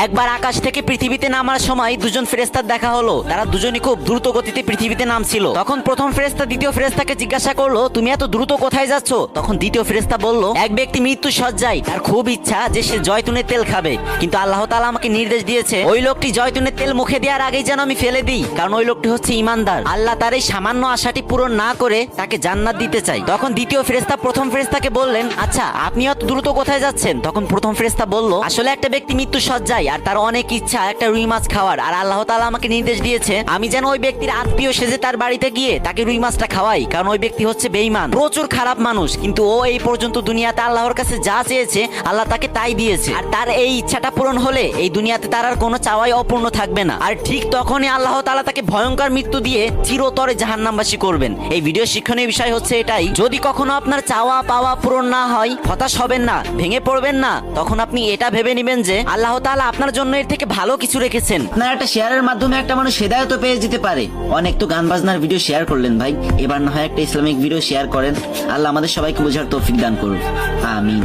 একবার আকাশ থেকে পৃথিবীতে নামার সময় দুজন ফেরেশতার দেখা হলো। তারা দুজনই খুব দ্রুত গতিতে পৃথিবীতে নামছিল। তখন প্রথম ফেরেশতা দ্বিতীয় ফেরেশতাকে জিজ্ঞাসা করলো, তুমি এত দ্রুত কোথায় যাচ্ছ? তখন দ্বিতীয় ফেরেশতা বলল, এক ব্যক্তি মৃত্যু সজ্জায়, তার খুব ইচ্ছা যে সে জয়তুনের তেল খাবে, কিন্তু আল্লাহ তাআলা আমাকে নির্দেশ দিয়েছে ওই লোকটি জয়তুনের তেল মুখে দেওয়ার আগেই যেন আমি ফেলে দিই, কারণ ওই লোকটি হচ্ছে ঈমানদার। আল্লাহ তার এই সামান্য আশাটি পূরণ না করে তাকে জান্নাত দিতে চাই। তখন দ্বিতীয় ফেরেশতা প্রথম ফেরেশতাকে বললেন, আচ্ছা আপনি এত দ্রুত কোথায় যাচ্ছেন? তখন প্রথম ফেরেশতা বলল, আসলে একটা ব্যক্তি মৃত্যু সজ্জায় আর তার অনেক ইচ্ছা একটা রুই মাছ খাওয়ার, আর আল্লাহ তাআলা আমাকে নির্দেশ দিয়েছে আমি যেন ওই ব্যক্তির আত্মীয় সেজে তার বাড়িতে গিয়ে তাকে রুই মাছটা খাওয়াই, কারণ ওই ব্যক্তি হচ্ছে বেঈমান, প্রচুর খারাপ মানুষ, কিন্তু ও এই পর্যন্ত দুনিয়াতে আল্লাহর কাছে যা চেয়েছে আল্লাহ তাকে তাই দিয়েছে, আর তার এই ইচ্ছাটা পূরণ হলে এই দুনিয়াতে তার আর কোনো চাওয়াই অপূর্ণ থাকবে না। আর ঠিক তখনই আল্লাহ তাআলা তাকে ভয়ঙ্কর মৃত্যু দিয়ে চিরতরে জাহান্নামবাসী করবেন। এই ভিডিও শিক্ষণীয় বিষয় হচ্ছে এটাই, যদি কখনো আপনার চাওয়া পাওয়া পূরণ না হয় হতাশ হবেন না, ভেঙে পড়বেন না, তখন আপনি এটা ভেবে নেবেন যে আল্লাহ তাআলা আপনার জন্য এর থেকে ভালো কিছু রেখেছেন। আপনার একটা শেয়ারের মাধ্যমে একটা মানুষ হেদায়েত পেয়ে যেতে পারে। অনেক তো গান বাজনার ভিডিও শেয়ার করলেন ভাই, এবার না হয় একটা ইসলামিক ভিডিও শেয়ার করেন। আল্লাহ আমাদের সবাইকে বোঝার তৌফিক দান করুন, আমিন।